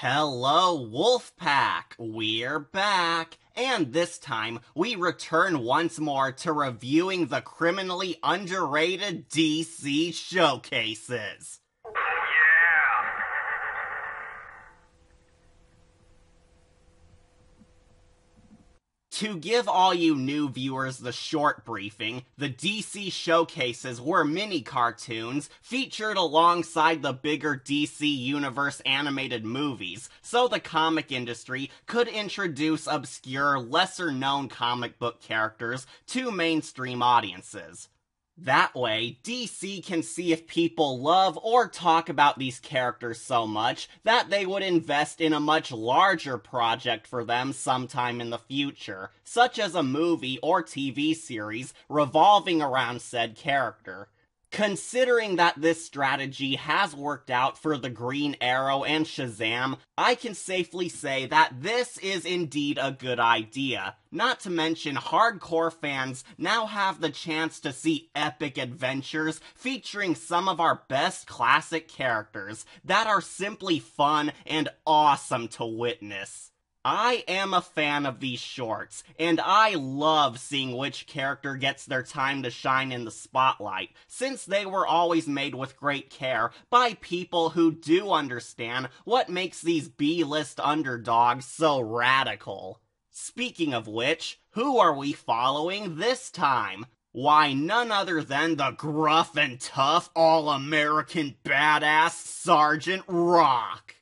Hello, Wolfpack! We're back! And this time, we return once more to reviewing the criminally underrated DC showcases. To give all you new viewers the short briefing, the DC showcases were mini-cartoons featured alongside the bigger DC Universe animated movies, so the comic industry could introduce obscure, lesser-known comic book characters to mainstream audiences. That way, DC can see if people love or talk about these characters so much that they would invest in a much larger project for them sometime in the future, such as a movie or TV series revolving around said character. Considering that this strategy has worked out for the Green Arrow and Shazam, I can safely say that this is indeed a good idea. Not to mention, hardcore fans now have the chance to see epic adventures featuring some of our best classic characters that are simply fun and awesome to witness. I am a fan of these shorts, and I love seeing which character gets their time to shine in the spotlight, since they were always made with great care by people who do understand what makes these B-list underdogs so radical. Speaking of which, who are we following this time? Why, none other than the gruff and tough all-American badass Sgt.Rock.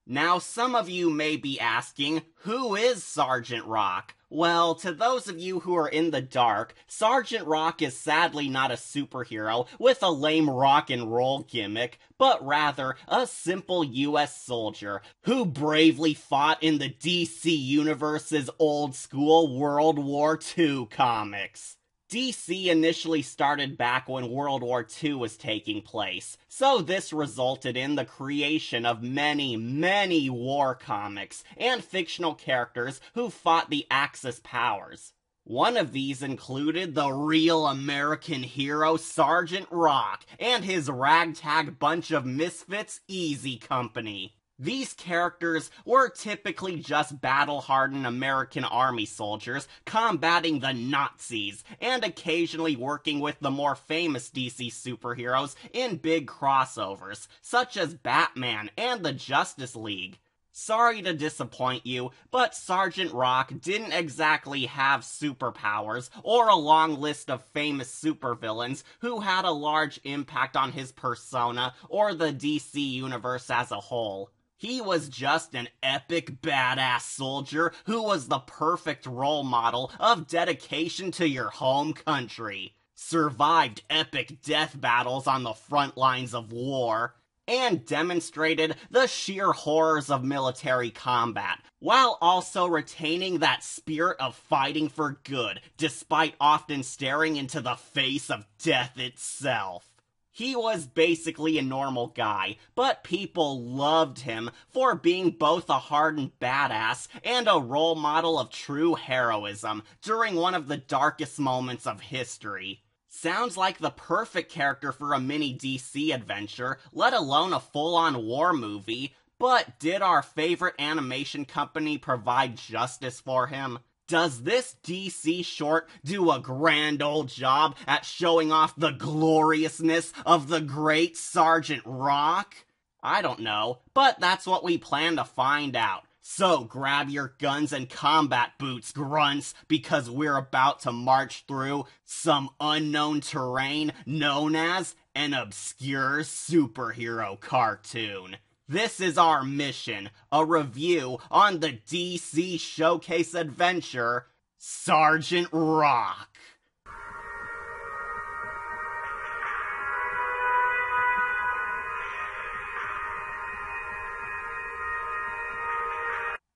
Now, some of you may be asking, who is Sgt.Rock? Well, to those of you who are in the dark, Sgt.Rock is sadly not a superhero with a lame rock and roll gimmick, but rather a simple US soldier who bravely fought in the DC Universe's old-school World War II comics. DC initially started back when World War II was taking place, so this resulted in the creation of many war comics and fictional characters who fought the Axis powers. One of these included the real American hero Sgt.Rock and his ragtag bunch of misfits Easy Company. These characters were typically just battle-hardened American army soldiers combating the Nazis and occasionally working with the more famous DC superheroes in big crossovers, such as Batman and the Justice League. Sorry to disappoint you, but Sgt.Rock didn't exactly have superpowers or a long list of famous supervillains who had a large impact on his persona or the DC universe as a whole. He was just an epic badass soldier who was the perfect role model of dedication to your home country, survived epic death battles on the front lines of war, and demonstrated the sheer horrors of military combat, while also retaining that spirit of fighting for good, despite often staring into the face of death itself. He was basically a normal guy, but people loved him for being both a hardened badass and a role model of true heroism during one of the darkest moments of history. Sounds like the perfect character for a mini DC adventure, let alone a full-on war movie, but did our favorite animation company provide justice for him? Does this DC short do a grand old job at showing off the gloriousness of the great Sgt.Rock? I don't know, but that's what we plan to find out. So grab your guns and combat boots, grunts, because we're about to march through some unknown terrain known as an obscure superhero cartoon. This is our mission, a review on the DC Showcase adventure, Sgt.Rock.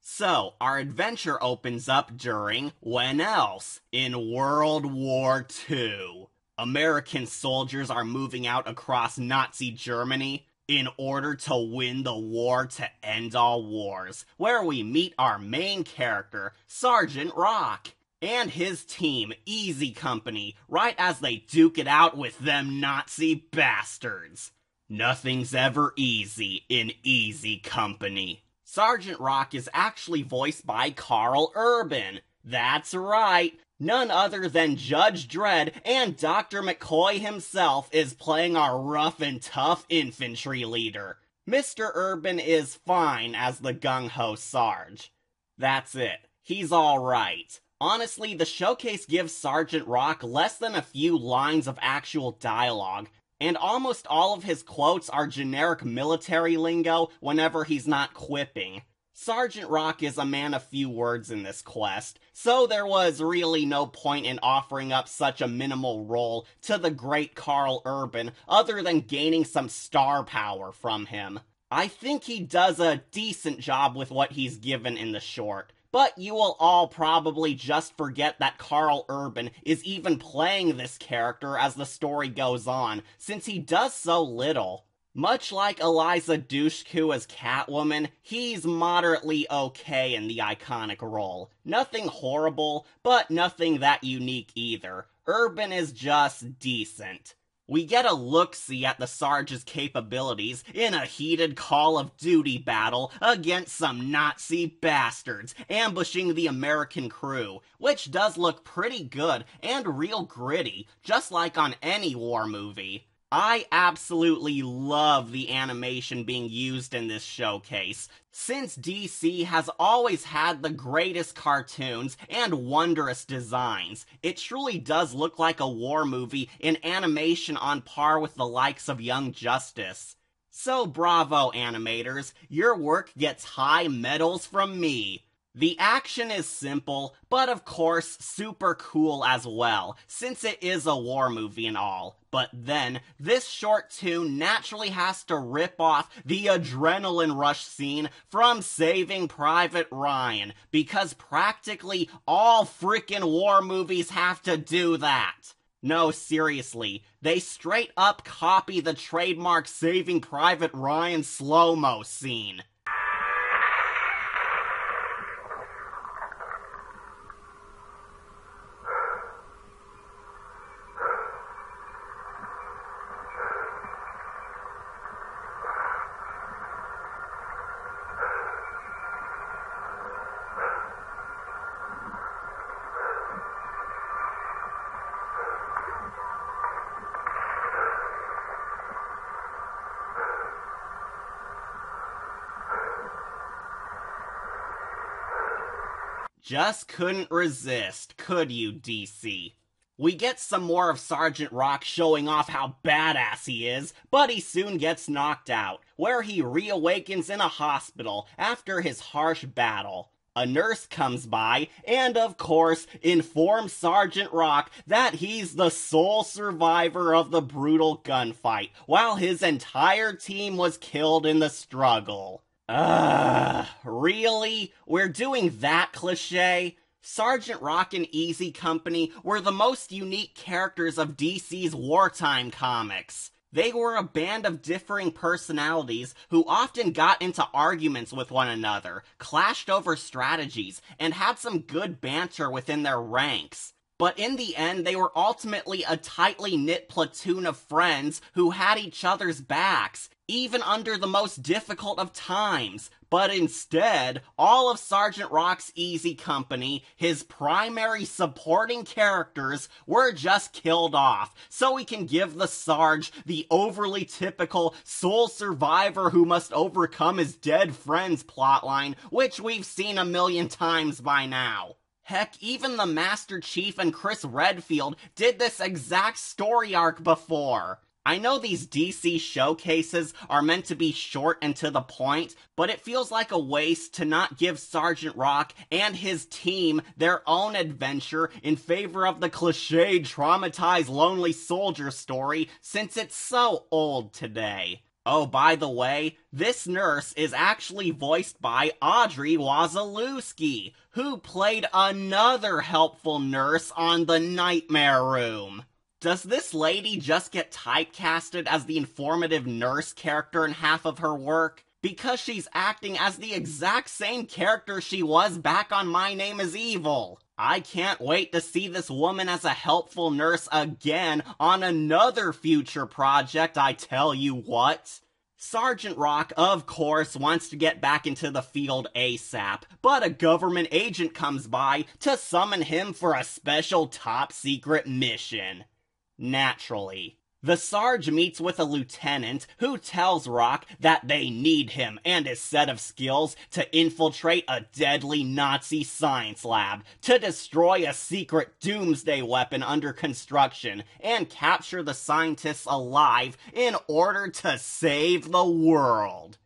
So, our adventure opens up during, when else? In World War II. American soldiers are moving out across Nazi Germany in order to win the war to end all wars, where we meet our main character, Sgt.Rock. and his team, Easy Company, right as they duke it out with them Nazi bastards. Nothing's ever easy in Easy Company. Sgt. Rock is actually voiced by Karl Urban. That's right. None other than Judge Dredd and Dr. McCoy himself is playing our rough and tough infantry leader. Mr. Urban is fine as the gung-ho Sarge. That's it. He's alright. Honestly, the showcase gives Sgt. Rock less than a few lines of actual dialogue, and almost all of his quotes are generic military lingo whenever he's not quipping. Sgt. Rock is a man of few words in this quest, so there was really no point in offering up such a minimal role to the great Karl Urban other than gaining some star power from him. I think he does a decent job with what he's given in the short, but you will all probably just forget that Karl Urban is even playing this character as the story goes on, since he does so little. Much like Eliza Dushku as Catwoman, he's moderately okay in the iconic role. Nothing horrible, but nothing that unique either. Urban is just decent. We get a look-see at the Sarge's capabilities in a heated Call of Duty battle against some Nazi bastards ambushing the American crew, which does look pretty good and real gritty, just like on any war movie. I absolutely love the animation being used in this showcase, since DC has always had the greatest cartoons and wondrous designs. It truly does look like a war movie in animation on par with the likes of Young Justice. So bravo, animators, your work gets high medals from me. The action is simple, but of course super cool as well, since it is a war movie and all. But then, this short tune naturally has to rip off the adrenaline rush scene from Saving Private Ryan, because practically all frickin' war movies have to do that. No, seriously, they straight up copy the trademark Saving Private Ryan slow-mo scene. Just couldn't resist, could you, DC? We get some more of Sgt. Rock showing off how badass he is, but he soon gets knocked out, where he reawakens in a hospital after his harsh battle. A nurse comes by, and of course, informs Sgt. Rock that he's the sole survivor of the brutal gunfight, while his entire team was killed in the struggle. Really? We're doing that cliché? Sgt. Rock and Easy Company were the most unique characters of DC's wartime comics. They were a band of differing personalities who often got into arguments with one another, clashed over strategies, and had some good banter within their ranks. But in the end, they were ultimately a tightly knit platoon of friends who had each other's backs, even under the most difficult of times. But instead, all of Sgt. Rock's Easy Company, his primary supporting characters, were just killed off, so we can give the Sarge the overly typical sole survivor who must overcome his dead friends plotline, which we've seen a million times by now. Heck, even the Master Chief and Chris Redfield did this exact story arc before. I know these DC showcases are meant to be short and to the point, but it feels like a waste to not give Sgt. Rock and his team their own adventure in favor of the cliched, traumatized, lonely soldier story, since it's so old today. Oh, by the way, this nurse is actually voiced by Audrey Wazalewski, who played another helpful nurse on The Nightmare Room. Does this lady just get typecasted as the informative nurse character in half of her work? Because she's acting as the exact same character she was back on My Name is Evil. I can't wait to see this woman as a helpful nurse again on another future project, I tell you what. Sergeant Rock, of course, wants to get back into the field ASAP, but a government agent comes by to summon him for a special top-secret mission. Naturally. The Sarge meets with a lieutenant who tells Rock that they need him and his set of skills to infiltrate a deadly Nazi science lab, to destroy a secret doomsday weapon under construction, and capture the scientists alive in order to save the world.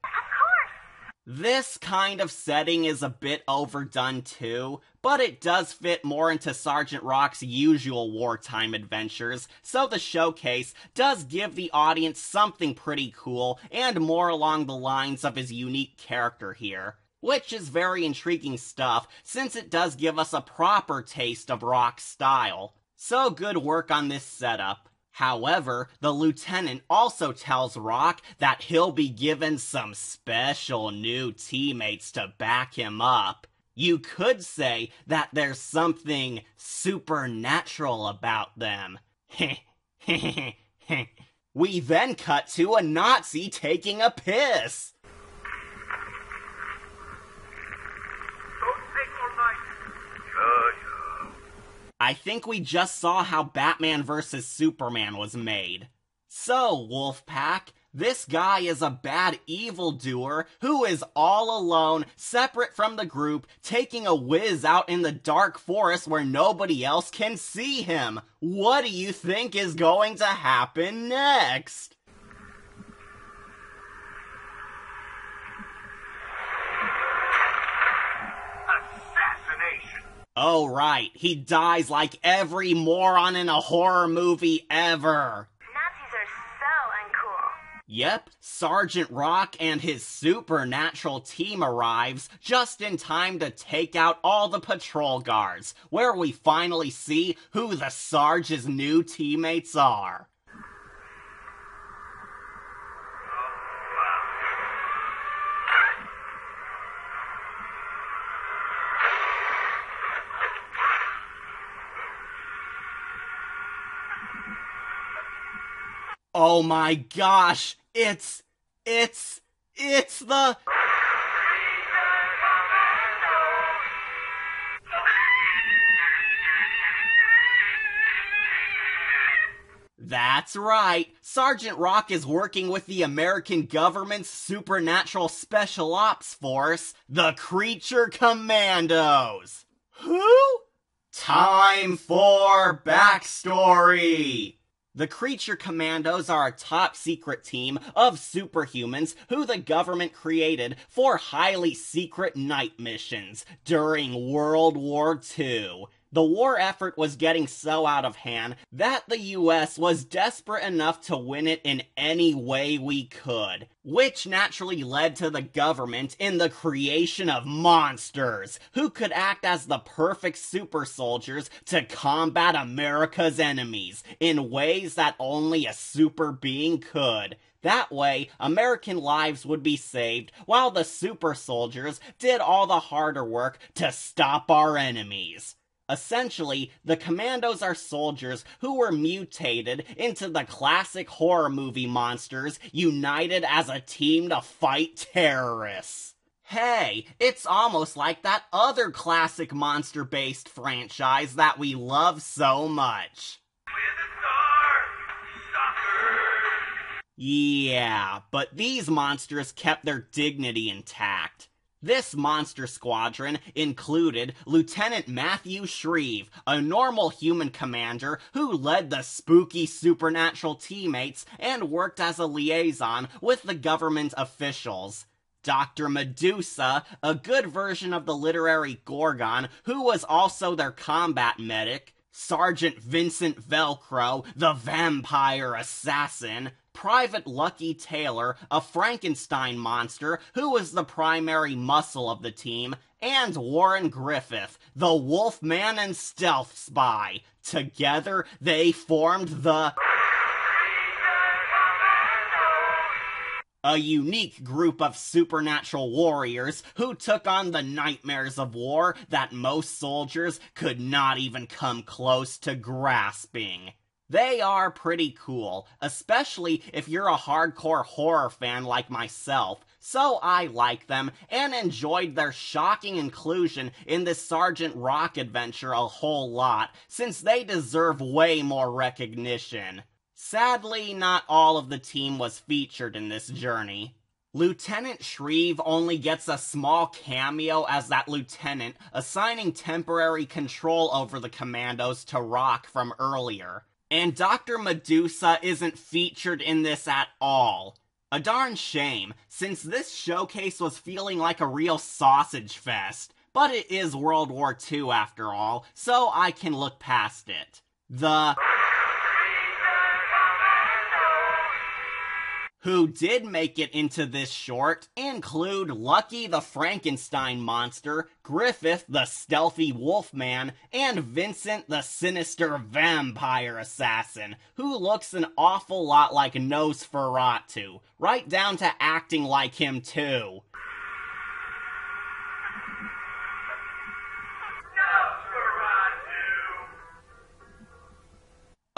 This kind of setting is a bit overdone too, but it does fit more into Sgt. Rock's usual wartime adventures, so the showcase does give the audience something pretty cool and more along the lines of his unique character here. Which is very intriguing stuff, since it does give us a proper taste of Rock's style. So good work on this setup. However, the lieutenant also tells Rock that he'll be given some special new teammates to back him up. You could say that there's something supernatural about them. We then cut to a Nazi taking a piss. I think we just saw how Batman vs. Superman was made. So, Wolfpack, this guy is a bad evildoer who is all alone, separate from the group, taking a whiz out in the dark forest where nobody else can see him. What do you think is going to happen next? Oh right, he dies like every moron in a horror movie ever. Nazis are so uncool. Yep, Sergeant Rock and his supernatural team arrives just in time to take out all the patrol guards, where we finally see who the Sarge's new teammates are. Oh my gosh, it's the... That's right, Sergeant Rock is working with the American government's supernatural special ops force, the Creature Commandos. Who? Time for backstory! The Creature Commandos are a top-secret team of superhumans who the government created for highly secret night missions during World War II. The war effort was getting so out of hand that the US was desperate enough to win it in any way we could, which naturally led to the government in the creation of monsters, who could act as the perfect super soldiers to combat America's enemies in ways that only a super being could. That way, American lives would be saved while the super soldiers did all the harder work to stop our enemies. Essentially, the Commandos are soldiers who were mutated into the classic horror movie monsters united as a team to fight terrorists. Hey, it's almost like that other classic monster-based franchise that we love so much. Yeah, but these monsters kept their dignity intact. This monster squadron included Lieutenant Matthew Shreve, a normal human commander who led the spooky supernatural teammates and worked as a liaison with the government officials. Dr. Medusa, a good version of the literary Gorgon, who was also their combat medic. Sergeant Vincent Velcro, the vampire assassin. Private Lucky Taylor, a Frankenstein monster who was the primary muscle of the team, and Warren Griffith, the Wolfman and stealth spy. Together, they formed the... A unique group of supernatural warriors who took on the nightmares of war that most soldiers could not even come close to grasping. They are pretty cool, especially if you're a hardcore horror fan like myself, so I like them and enjoyed their shocking inclusion in this Sgt.Rock adventure a whole lot, since they deserve way more recognition. Sadly, not all of the team was featured in this journey. Lieutenant Shreve only gets a small cameo as that lieutenant, assigning temporary control over the commandos to Rock from earlier. And Dr. Medusa isn't featured in this at all. A darn shame, since this showcase was feeling like a real sausage fest. But it is World War II after all, so I can look past it. Who did make it into this short include Lucky the Frankenstein monster, Griffith the stealthy wolfman, and Vincent the sinister vampire assassin, who looks an awful lot like Nosferatu, right down to acting like him too.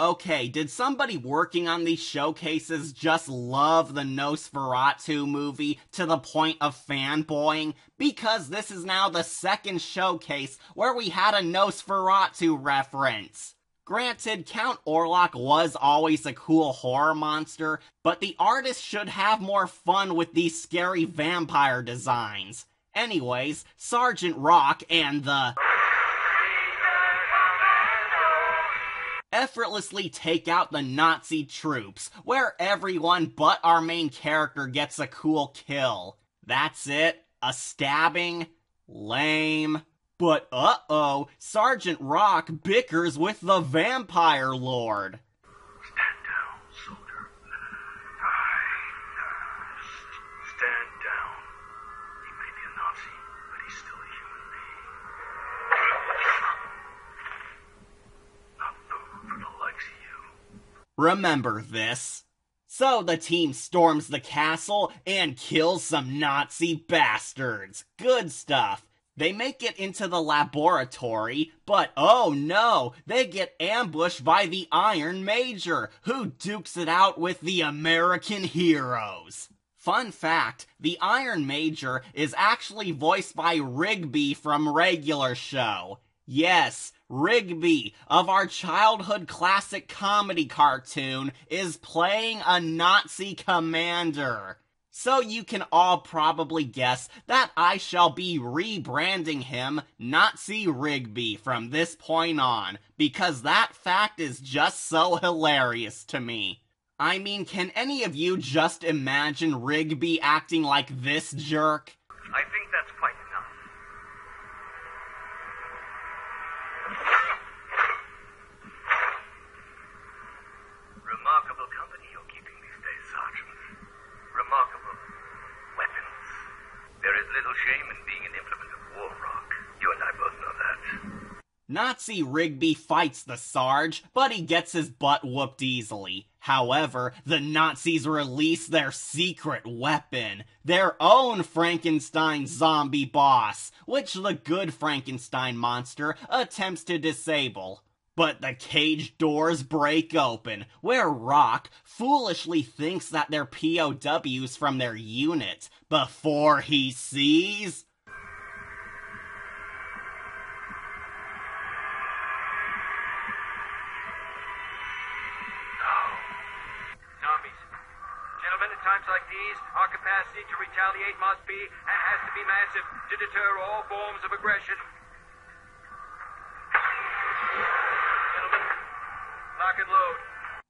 Okay, did somebody working on these showcases just love the Nosferatu movie to the point of fanboying? Because this is now the second showcase where we had a Nosferatu reference. Granted, Count Orlok was always a cool horror monster, but the artist should have more fun with these scary vampire designs. Anyways, Sgt.Rock and the effortlessly take out the Nazi troops, where everyone but our main character gets a cool kill. That's it? A stabbing? Lame. But uh-oh, Sgt.Rock bickers with the Vampire Lord. Stand down, soldier. Stand down. He may be a Nazi, but he's still a human being. Not food for the likes of you. Remember this. So the team storms the castle and kills some Nazi bastards. Good stuff. They make it into the laboratory, but oh no, they get ambushed by the Iron Major, who dukes it out with the American heroes. Fun fact, the Iron Major is actually voiced by Rigby from Regular Show. Yes, Rigby, of our childhood classic comedy cartoon, is playing a Nazi commander. So you can all probably guess that I shall be rebranding him Nazi Rigby from this point on, because that fact is just so hilarious to me. I mean, can any of you just imagine Rigby acting like this jerk? I think that's quite enough. Remarkable company you're keeping these days, Sergeant. Remarkable weapons. There is little shame in being an implement of war, Rock. You and I both know that. Nazi Rigby fights the Sarge, but he gets his butt whooped easily. However, the Nazis release their secret weapon, their own Frankenstein zombie boss, which the good Frankenstein monster attempts to disable. But the cage doors break open, where Rock foolishly thinks that they're POWs from their unit, before he sees times like these, our capacity to retaliate must be, and has to be massive, to deter all forms of aggression. Gentlemen, lock and load.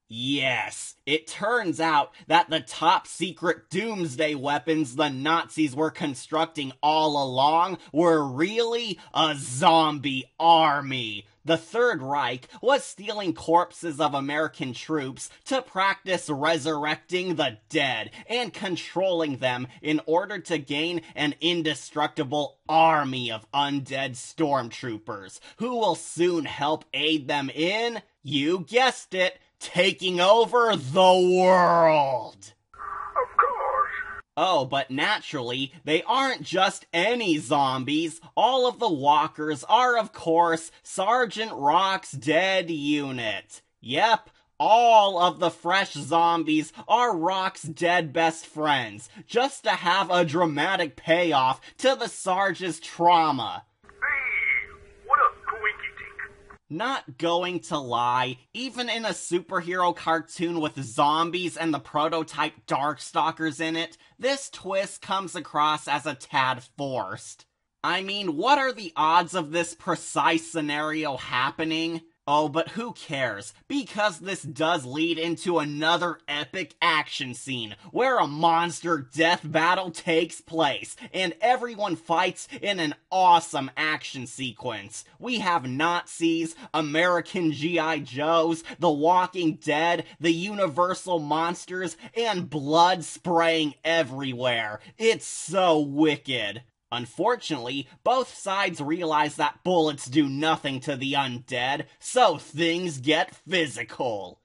Yes, it turns out that the top secret doomsday weapons the Nazis were constructing all along were really a zombie army. The Third Reich was stealing corpses of American troops to practice resurrecting the dead and controlling them in order to gain an indestructible army of undead stormtroopers who will soon help aid them in, you guessed it, taking over the world. Of course. Oh, but naturally, they aren't just any zombies. All of the walkers are, of course, Sergeant Rock's dead unit. Yep, all of the fresh zombies are Rock's dead best friends, just to have a dramatic payoff to the Sarge's trauma. Hey, what a coinky-tink. Not going to lie, even in a superhero cartoon with zombies and the prototype Darkstalkers in it, this twist comes across as a tad forced. I mean, what are the odds of this precise scenario happening? Oh, but who cares, because this does lead into another epic action scene, where a monster death battle takes place, and everyone fights in an awesome action sequence. We have Nazis, American G.I. Joes, The Walking Dead, the Universal Monsters, and blood spraying everywhere. It's so wicked. Unfortunately, both sides realize that bullets do nothing to the undead, so things get physical.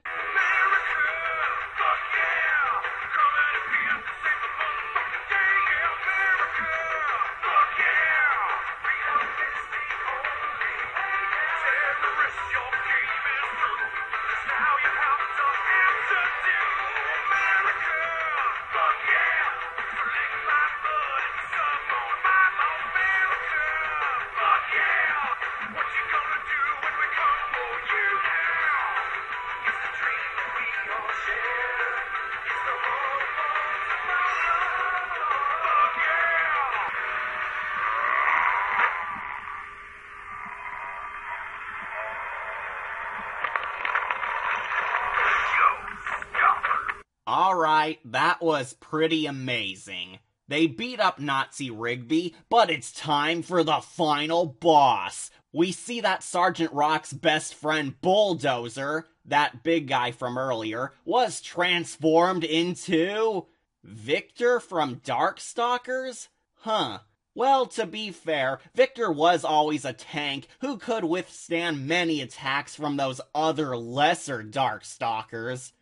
Alright, that was pretty amazing. They beat up Nazi Rigby, but it's time for the final boss. We see that Sergeant Rock's best friend Bulldozer, that big guy from earlier, was transformed into Victor from Darkstalkers? Huh. Well, to be fair, Victor was always a tank who could withstand many attacks from those other lesser Darkstalkers.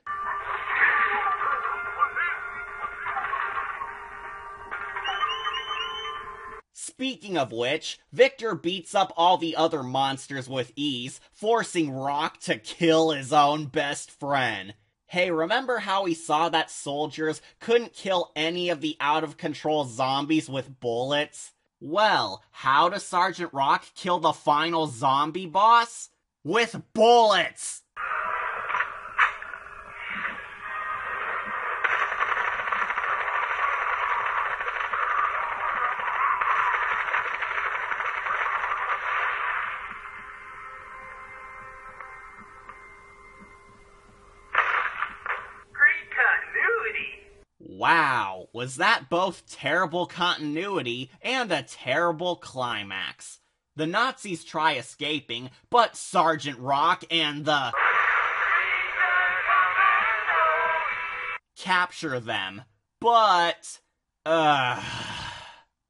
Speaking of which, Victor beats up all the other monsters with ease, forcing Rock to kill his own best friend. Hey, remember how we saw that soldiers couldn't kill any of the out-of-control zombies with bullets? Well, how does Sergeant Rock kill the final zombie boss? With bullets! Wow, was that both terrible continuity and a terrible climax? The Nazis try escaping, but Sergeant Rock and the capture them. But,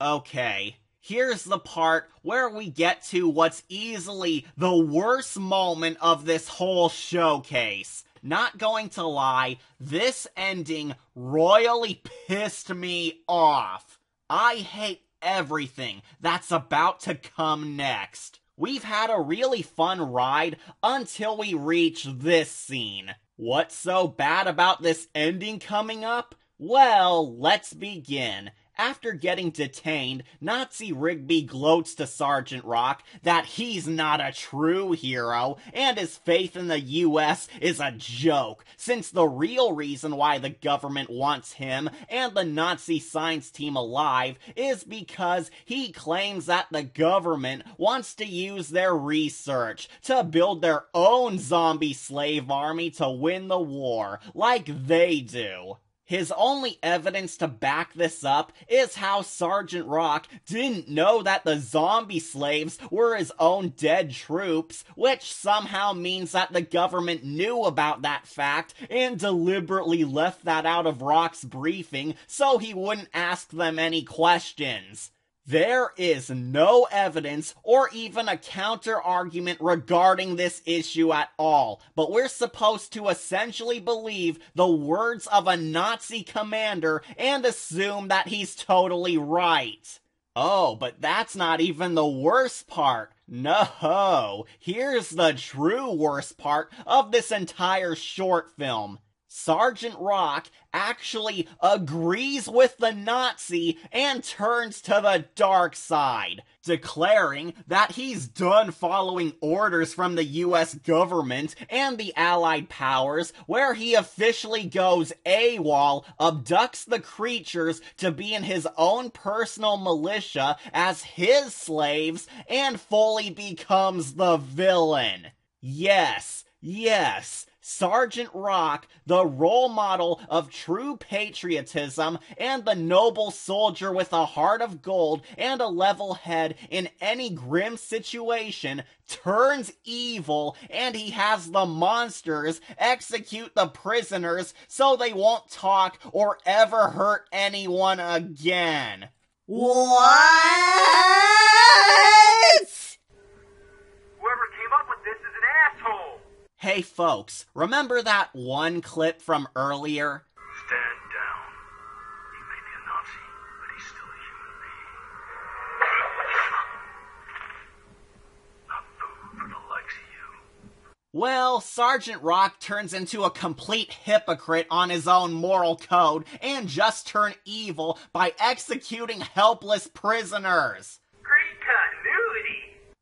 okay. Here's the part where we get to what's easily the worst moment of this whole showcase. Not going to lie, this ending royally pissed me off. I hate everything that's about to come next. We've had a really fun ride until we reach this scene. What's so bad about this ending coming up? Well, let's begin. After getting detained, Nazi Rigby gloats to Sergeant Rock that he's not a true hero, and his faith in the US is a joke, since the real reason why the government wants him and the Nazi science team alive is because he claims that the government wants to use their research to build their own zombie slave army to win the war, like they do. His only evidence to back this up is how Sergeant Rock didn't know that the zombie slaves were his own dead troops, which somehow means that the government knew about that fact and deliberately left that out of Rock's briefing so he wouldn't ask them any questions. There is no evidence or even a counter-argument regarding this issue at all, but we're supposed to essentially believe the words of a Nazi commander and assume that he's totally right. Oh, but that's not even the worst part. No, here's the true worst part of this entire short film. Sgt.Rock actually agrees with the Nazi and turns to the dark side, declaring that he's done following orders from the US government and the Allied powers, where he officially goes AWOL, abducts the creatures to be in his own personal militia as his slaves, and fully becomes the villain. Yes, Sgt.Rock, the role model of true patriotism and the noble soldier with a heart of gold and a level head in any grim situation, turns evil, and he has the monsters execute the prisoners so they won't talk or ever hurt anyone again. What? Whoever came up with this is an asshole. Hey folks, remember that one clip from earlier? Stand down. He may be a Nazi, but he's still a human being. Not food for the likes of you. Well, Sgt.Rock turns into a complete hypocrite on his own moral code and just turned evil by executing helpless prisoners. Great continuity.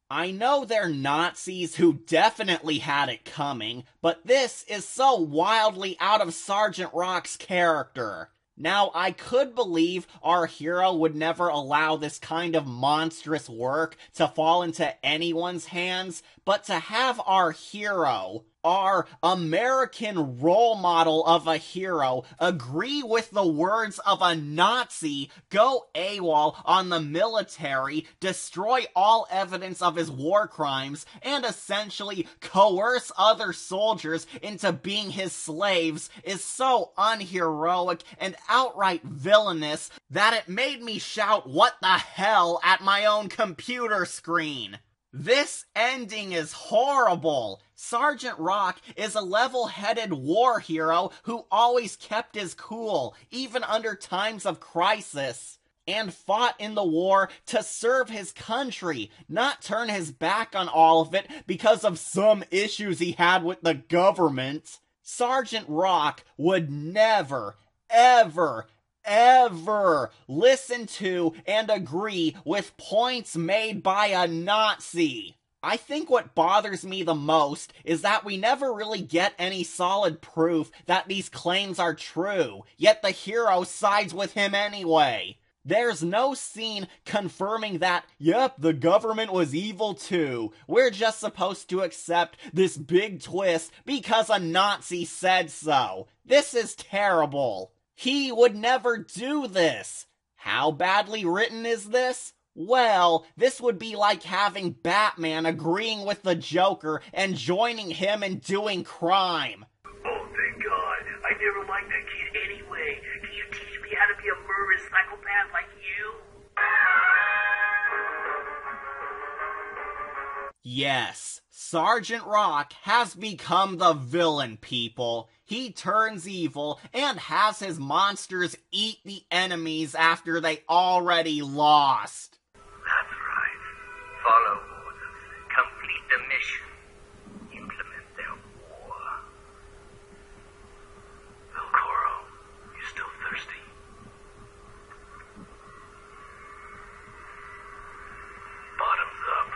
I know they're Nazis who definitely had it coming, but this is so wildly out of Sgt.Rock's character. Now, I could believe our hero would never allow this kind of monstrous work to fall into anyone's hands, but to have our hero, our American role model of a hero, agree with the words of a Nazi, go AWOL on the military, destroy all evidence of his war crimes, and essentially coerce other soldiers into being his slaves is so unheroic and outright villainous that it made me shout "what the hell" at my own computer screen. This ending is horrible. Sgt.Rock is a level-headed war hero who always kept his cool, even under times of crisis, and fought in the war to serve his country, not turn his back on all of it because of some issues he had with the government. Sgt.Rock would never, ever listen to and agree with points made by a Nazi. I think what bothers me the most is that we never really get any solid proof that these claims are true, yet the hero sides with him anyway. There's no scene confirming that, yep, the government was evil too. We're just supposed to accept this big twist because a Nazi said so. This is terrible. He would never do this. How badly written is this? Well, this would be like having Batman agreeing with the Joker and joining him in doing crime. Oh, thank God. I never liked that kid anyway. Can you teach me how to be a murderous psychopath like you? Yes, Sgt.Rock has become the villain, people. He turns evil and has his monsters eat the enemies after they already lost. That's right. Follow orders. Complete the mission. Implement their war. Velcoro, you still thirsty? Bottoms up.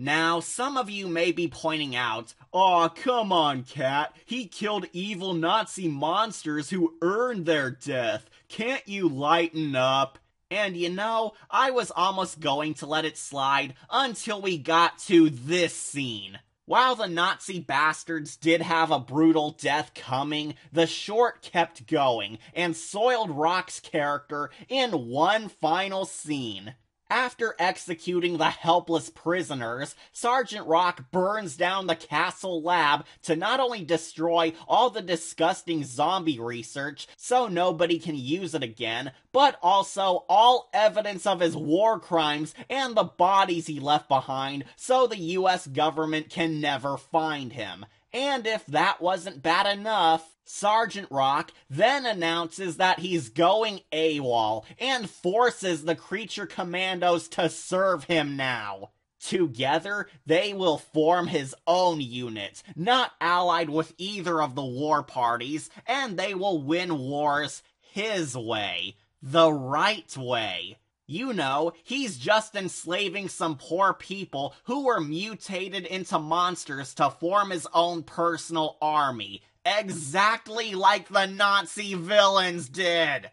Now, some of you may be pointing out, "Aw, come on, Cat. He killed evil Nazi monsters who earned their death. Can't you lighten up?" And you know, I was almost going to let it slide until we got to this scene. While the Nazi bastards did have a brutal death coming, the short kept going and soiled Rock's character in one final scene. After executing the helpless prisoners, Sergeant Rock burns down the castle lab to not only destroy all the disgusting zombie research so nobody can use it again, but also all evidence of his war crimes and the bodies he left behind so the US government can never find him. And if that wasn't bad enough, Sergeant Rock then announces that he's going AWOL and forces the creature commandos to serve him now. Together, they will form his own unit, not allied with either of the war parties, and they will win wars his way. The right way. You know, he's just enslaving some poor people who were mutated into monsters to form his own personal army. Exactly like the Nazi villains did.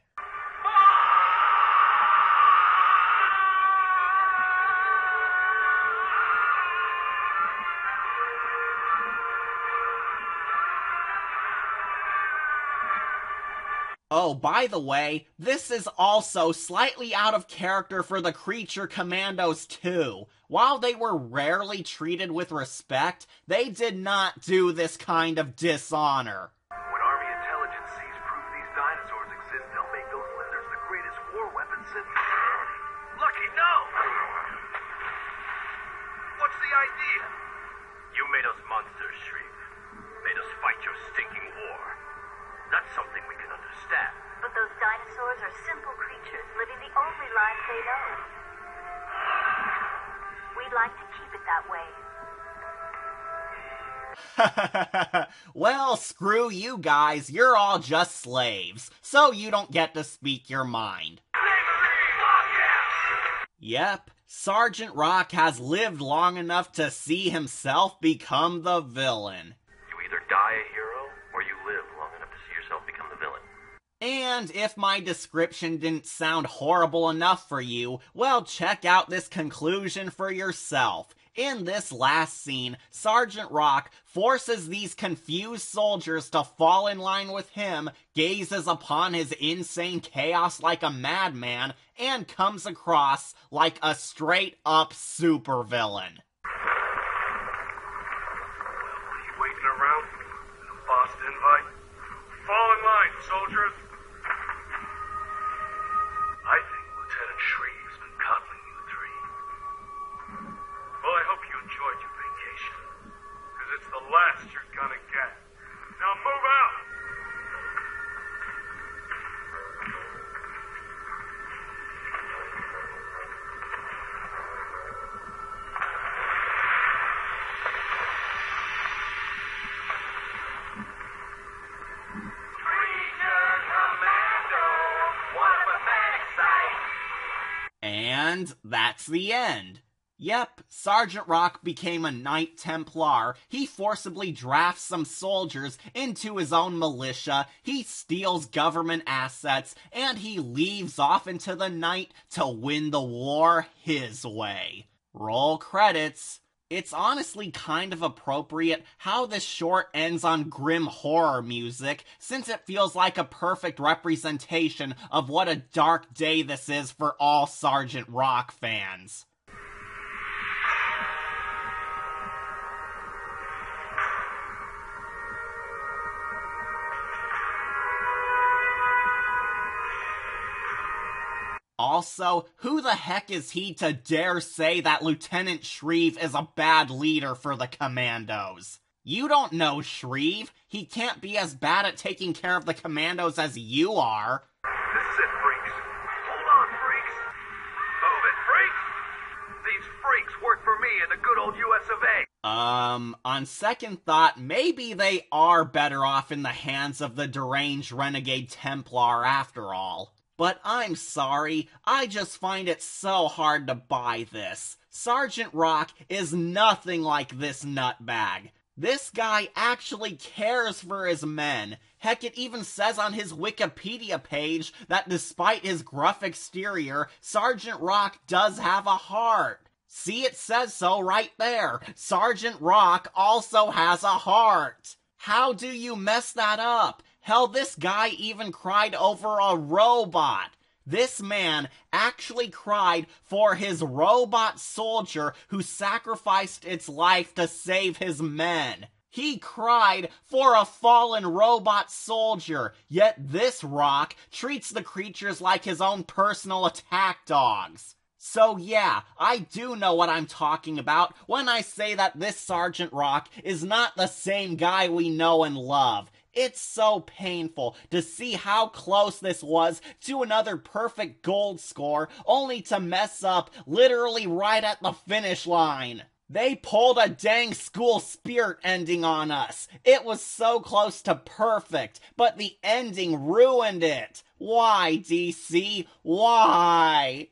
Oh, by the way, this is also slightly out of character for the creature commandos too. While they were rarely treated with respect, they did not do this kind of dishonor. When Army intelligence sees proof these dinosaurs exist, they'll make those lizards the greatest war weapon since... Lucky, no! What's the idea? You made us monsters, Shreve. Made us fight your stinking war. That's something we can understand. But those dinosaurs are simple creatures living the only lives they know. We'd like to keep it that way. Well, screw you guys, you're all just slaves, so you don't get to speak your mind. Yep, Sergeant Rock has lived long enough to see himself become the villain. You either die a hero, or you live long enough to see yourself become the villain. And if my description didn't sound horrible enough for you, well, check out this conclusion for yourself. In this last scene, Sergeant Rock forces these confused soldiers to fall in line with him, gazes upon his insane chaos like a madman, and comes across like a straight-up supervillain. Keep waiting around. The boss invite. Fall in line, soldiers. I think Lieutenant Shreve's been coddling you three. Well, I hope you enjoyed your vacation. Because it's the last you're gonna get. Now move out! And that's the end. Yep, Sergeant Rock became a Knight Templar, he forcibly drafts some soldiers into his own militia, he steals government assets, and he leaves off into the night to win the war his way. Roll credits. It's honestly kind of appropriate how this short ends on grim horror music, since it feels like a perfect representation of what a dark day this is for all Sgt. Rock fans. Also, who the heck is he to dare say that Lieutenant Shreve is a bad leader for the commandos? You don't know Shreve. He can't be as bad at taking care of the commandos as you are. This is it, freaks. Hold on, freaks. Move it, freaks. These freaks work for me in the good old US of A. On second thought, maybe they are better off in the hands of the deranged renegade Templar after all. But I'm sorry, I just find it so hard to buy this. Sergeant Rock is nothing like this nutbag. This guy actually cares for his men. Heck, it even says on his Wikipedia page that despite his gruff exterior, Sergeant Rock does have a heart. See, it says so right there. Sergeant Rock also has a heart. How do you mess that up? Hell, this guy even cried over a robot. This man actually cried for his robot soldier who sacrificed its life to save his men. He cried for a fallen robot soldier, yet this Rock treats the creatures like his own personal attack dogs. So yeah, I do know what I'm talking about when I say that this Sgt.Rock is not the same guy we know and love. It's so painful to see how close this was to another perfect gold score, only to mess up literally right at the finish line. They pulled a dang school spirit ending on us. It was so close to perfect, but the ending ruined it. Why, DC? Why?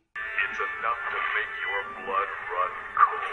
It's enough to make your blood run cold.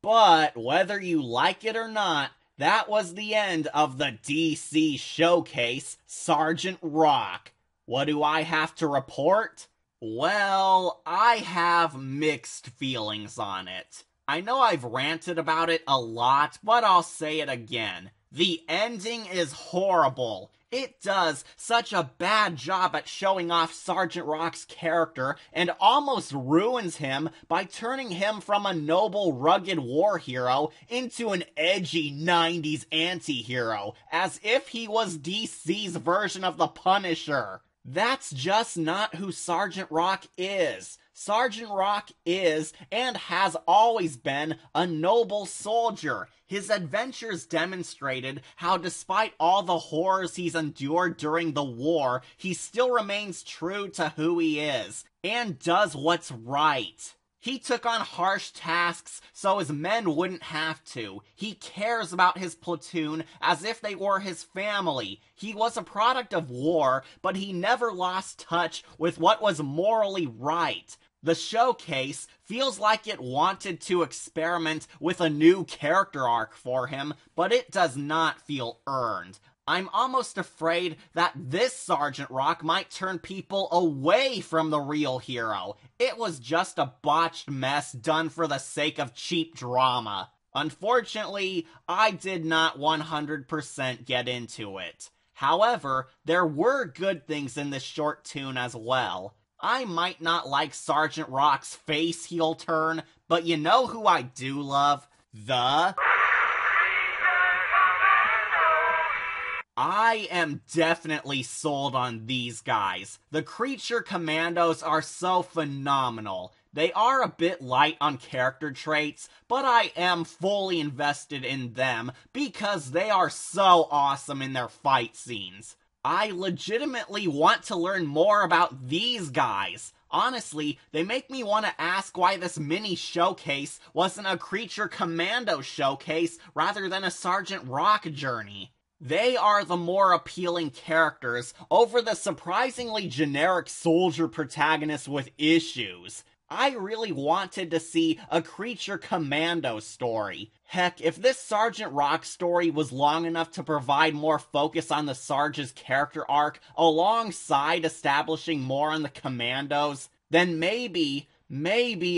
But whether you like it or not, that was the end of the DC showcase, Sgt.Rock. What do I have to report? Well, I have mixed feelings on it. I know I've ranted about it a lot, but I'll say it again. The ending is horrible. It does such a bad job at showing off Sgt.Rock's character and almost ruins him by turning him from a noble, rugged war hero into an edgy 90s anti-hero, as if he was DC's version of the Punisher. That's just not who Sgt.Rock is. Sgt.Rock is, and has always been, a noble soldier. His adventures demonstrated how despite all the horrors he's endured during the war, he still remains true to who he is, and does what's right. He took on harsh tasks so his men wouldn't have to. He cares about his platoon as if they were his family. He was a product of war, but he never lost touch with what was morally right. The showcase feels like it wanted to experiment with a new character arc for him, but it does not feel earned. I'm almost afraid that this Sgt.Rock might turn people away from the real hero. It was just a botched mess done for the sake of cheap drama. Unfortunately, I did not 100% get into it. However, there were good things in this short tune as well. I might not like Sgt.Rock's face heel turn, but you know who I do love? I am definitely sold on these guys. The Creature Commandos are so phenomenal. They are a bit light on character traits, but I am fully invested in them because they are so awesome in their fight scenes. I legitimately want to learn more about these guys. Honestly, they make me want to ask why this mini showcase wasn't a Creature Commando showcase rather than a Sgt.Rock journey. They are the more appealing characters over the surprisingly generic soldier protagonists with issues. I really wanted to see a Creature Commando story. Heck, if this Sgt.Rock story was long enough to provide more focus on the Sarge's character arc alongside establishing more on the Commandos, then maybe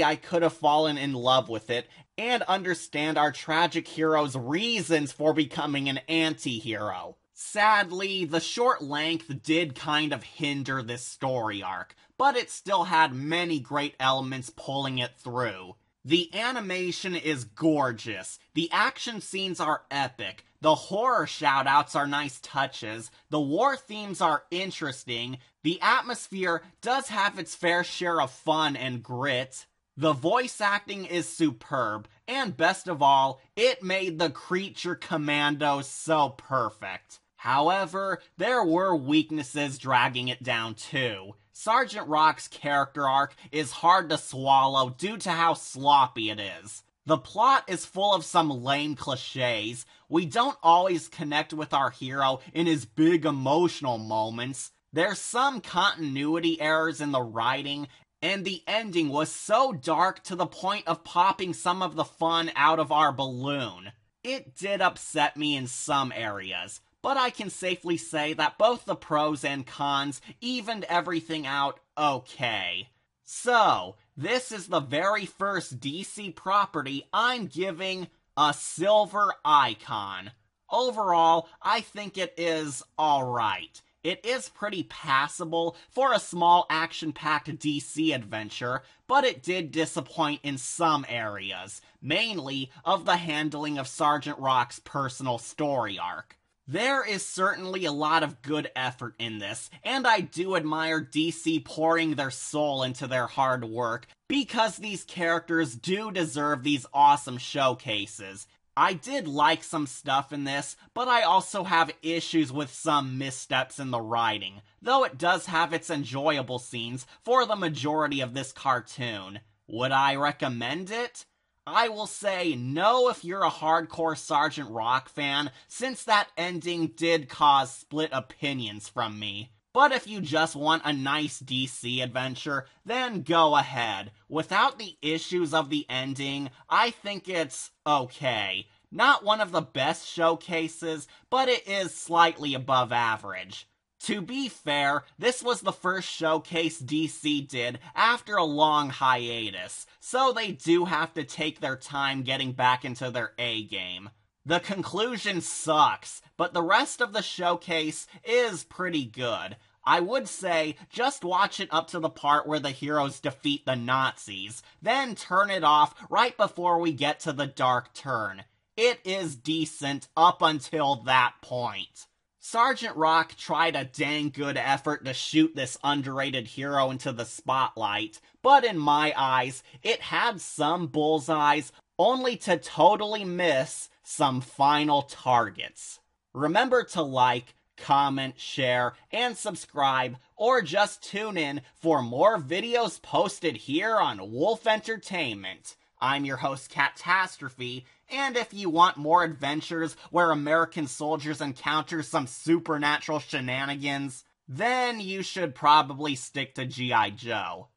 I could have fallen in love with it and understand our tragic hero's reasons for becoming an anti-hero. Sadly, the short length did kind of hinder this story arc, but it still had many great elements pulling it through. The animation is gorgeous, the action scenes are epic, the horror shoutouts are nice touches, the war themes are interesting, the atmosphere does have its fair share of fun and grit, the voice acting is superb, and best of all, it made the Creature Commandos so perfect. However, there were weaknesses dragging it down too. Sgt.Rock's character arc is hard to swallow due to how sloppy it is. The plot is full of some lame cliches. We don't always connect with our hero in his big emotional moments. There's some continuity errors in the writing, and the ending was so dark to the point of popping some of the fun out of our balloon. It did upset me in some areas, but I can safely say that both the pros and cons evened everything out okay. So, this is the very first DC property I'm giving a silver icon. Overall, I think it is alright. It is pretty passable for a small action-packed DC adventure, but it did disappoint in some areas, mainly of the handling of Sgt. Rock's personal story arc. There is certainly a lot of good effort in this, and I do admire DC pouring their soul into their hard work, because these characters do deserve these awesome showcases. I did like some stuff in this, but I also have issues with some missteps in the writing, though it does have its enjoyable scenes for the majority of this cartoon. Would I recommend it? I will say no if you're a hardcore Sgt. Rock fan, since that ending did cause split opinions from me. But if you just want a nice DC adventure, then go ahead. Without the issues of the ending, I think it's okay. Not one of the best showcases, but it is slightly above average. To be fair, this was the first showcase DC did after a long hiatus, so they do have to take their time getting back into their A-game. The conclusion sucks, but the rest of the showcase is pretty good. I would say just watch it up to the part where the heroes defeat the Nazis, then turn it off right before we get to the dark turn. It is decent up until that point. Sgt. Rock tried a dang good effort to shoot this underrated hero into the spotlight, but in my eyes, it had some bullseyes, only to totally miss some final targets. Remember to like, comment, share, and subscribe, or just tune in for more videos posted here on Wolf Entertainment. I'm your host, Catastrophe, and if you want more adventures where American soldiers encounter some supernatural shenanigans, then you should probably stick to G.I. Joe.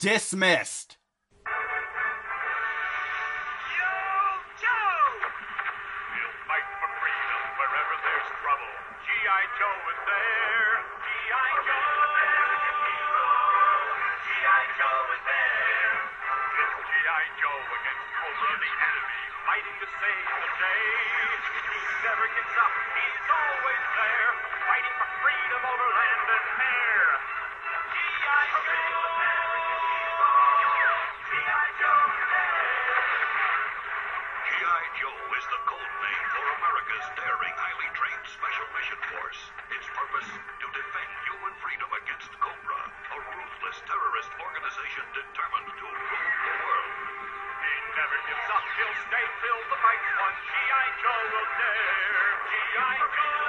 Dismissed! We'll fight for freedom wherever there's trouble. G.I. Joe is there. G.I. Joe. American hero. G.I. Joe is there. It's G.I. Joe against Cobra the enemy, fighting to save the day. He never gives up. He's always there, fighting for freedom over land and air. G.I. Joe. American hero. G.I. Joe is there. G.I. Joe is the code name for America's daring, highly trained Special Mission Force. Its purpose, to defend human freedom against Cobra, a ruthless terrorist organization determined to rule the world. He never gives up, he'll stay till the fight's won. G.I. Joe will dare. G.I. Joe!